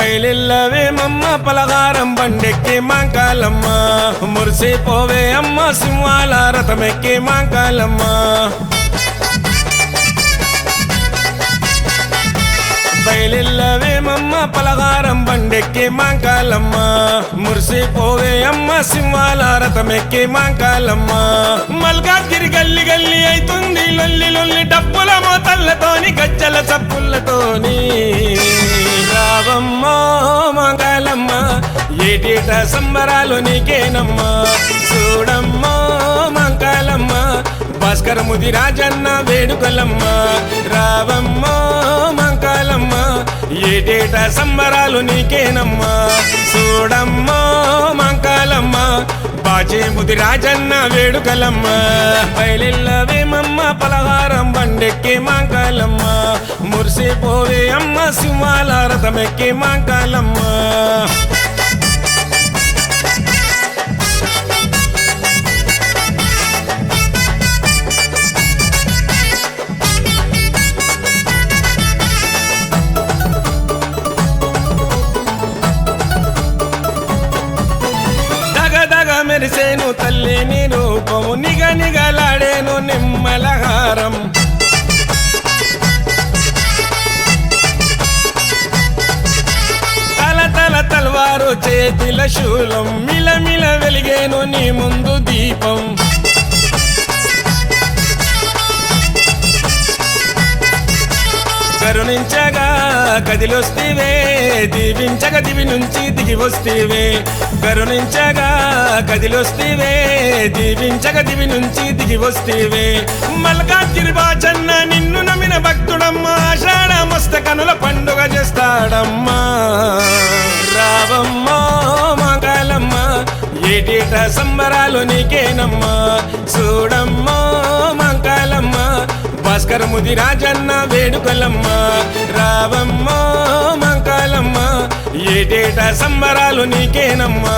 బయలెల్లవే మమ్మ పలహారం బండెక్కి మాంకాలమ్మ మురిసిపోవే అమ్మ సింహాల రథమెక్కి మాంకాలమ్మ బయలెల్లవే మమ్మ పలహారం బండెక్కి మాంకాలమ్మ మురిసిపోవే అమ్మ సింహాల రథమెక్కి మాంకాలమ్మ మల్కాజ్గిరి గల్లి గల్లి అయితుంది లొల్లి లొల్లి డప్పుల మోతల్లతోని గజ్జల చప్పులతోని రావమ్మ మాంకాలమ్మ ఏటేట సంబరాలు నీకేనమ్మా చూడమ్మ మాంకాలమ్మ భాస్కర ముది రాజన్న వేడుకలమ్మ రావమ్మ మాంకాలమ్మ ఏటేట సంబరాలు నీకేనమ్మా చూడమ్మ మాంకాలమ్మ బాజే ముది రాజన్న వేడుకలమ్మ బయలెల్లవే మమ్మ పలహారం బండెక్కి మాంకాలమ్మ మురిసిపోవే అమ్మ సింహాల రథమెక్కి మాంకాలమ్మ మెరిసేను తల్లి నీ రూపము నిగ నిగలాడేను నిమ్మలహారం తల తల తల్వారు చేతిల శూలం మిలమిల వెలిగేను నీ ముందు దీపం కరుణించగా కదిలొస్తేవే దీవించగా దివి నుంచి దిగి వస్తేవే కరుణించగా కదిలొస్తేవే దీవించగా దివి నుంచి దిగి వస్తేవే మల్కాజ్గిరి బాచన్న నిన్ను నమ్మిన భక్తుడమ్మా ఆషాఢ మస్త కనుల పండుగ చేస్తాడమ్మా రావమ్మ మాంకాలమ్మ ఏటేట సంబరాలు నీకేనమ్మా చూడమ్మ మాంకాలమ్మ భాస్కర ముది రాజన్న వేడుకలమ్మ రావమ్మ మాంకాలమ్మ ఏటేట సంబరాలు నీకేనమ్మా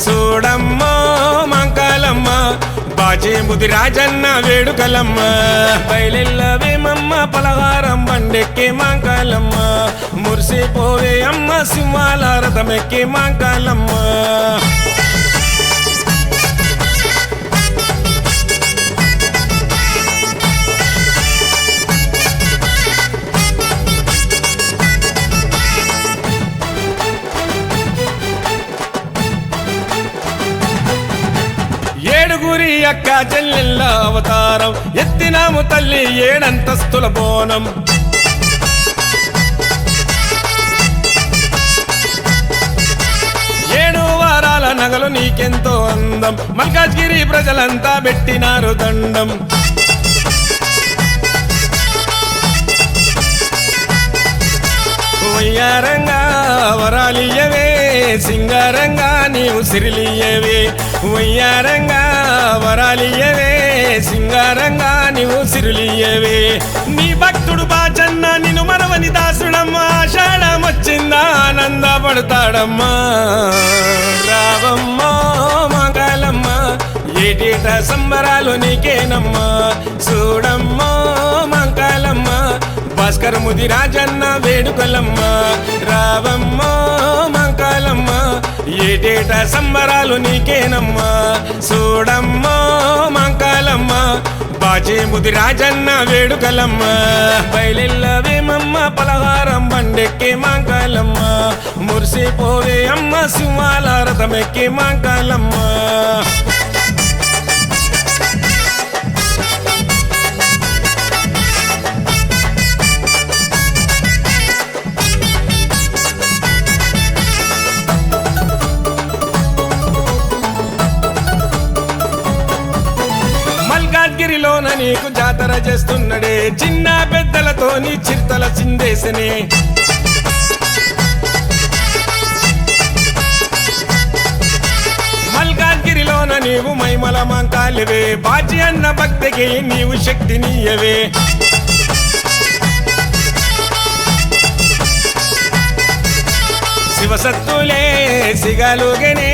చూడమ్మ మాంకాలమ్మ బాజే ముది రాజన్న వేడుకలమ్మ బయలెల్లవే మమ్మ పలహారం బండెక్కి మాంకాలమ్మ మురిసిపోవే అమ్మ సింహాల రథమెక్కి మాంకాలమ్మ ఏడుగురి అక్క చెల్లెళ్ళ అవతారం ఎత్తినాము తల్లి ఏడంతస్తుల బోనం ఏడు వారాల నగలు నీకెంతో అందం మల్కాజ్గిరి ప్రజలంతా పెట్టినారు దండం వయ్యారంగా వరాలియవే సింగారంగా నీవు సిరిలియవే వయ్యారంగా వరాలియవే సింగారంగా నీవు సిరులియవే నీ భక్తుడు బాచన్న నిన్ను మనవని దాసుడమ్మా ఆషాఢం వచ్చిందా ఆనందపడతాడమ్మా రావమ్మ మాంకాలమ్మ ఏటేట సంబరాలు నీకేనమ్మా చూడమ్మ మాంకాలమ్మ భాస్కర ముది రాజన్న వేడుకలమ్మ రావమ్మ మాంకాలమ్మ ఏటేట సంబరాలు నీకేనమ్మా చూడమ్మ మాంకాలమ్మ బాజే ముది రాజన్న వేడుకలమ్మ బయలెల్లవే మమ్మ పలహారం బండెక్కి మాంకాలమ్మ మురిసిపోవే అమ్మ సింహాల రథమెక్కి మాంకాలమ్మ మల్కాజ్గిరిలోన నీకు జాతర చేస్తున్నడే చిన్న పెద్దలతోని చిరుతల చిందేసనే మల్కాజ్గిరిలోన నీవు మైమల మాంకాలివే బాజీ అన్న భక్తికి నీవు శక్తినియవే శివసత్తులే సిగలుగనే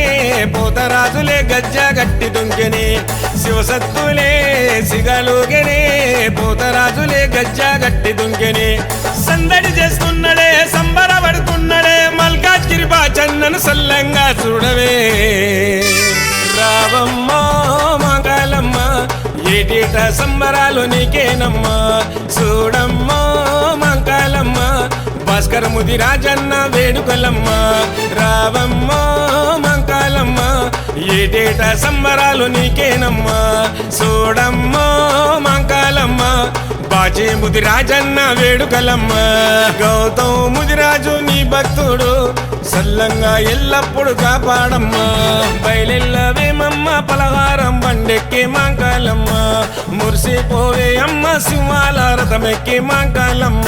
పోతరాజులే గజ్జ గట్టి దుంకెనే శివసత్తులే సిగలుగనే పోతరాజులే గజ్జ గట్టి దుంకెనే సందడి చేస్తున్నడే సంబరపడుతున్నడే మల్కాజ్ అమ్మను సల్లంగా చూడవే రావమ్మా మంగళమ్మ ఏటేట సంబరాలు నీకేనమ్మా చూడమ్మా మంగళమ్మ భాస్కర ముది రాజన్న వేడుకలమ్మ రావమ్మా మంగళమ్మ ఏటేట సంబరాలు నీకేనమ్మా చూడమ్మా మంగళమ్మ బాజే ముది రాజన్న వేడుకలమ్మ గౌతమ్ ముదిరాజు నీ భక్తుడు సల్లంగా ఎల్లప్పుడు కాపాడమ్మా బయలెల్లవేమమ్మ పలహారం బండెక్కి మంగళమ్మ మురిసిపోవే అమ్మ సింహాల రథమెక్కి మంగళమ్మ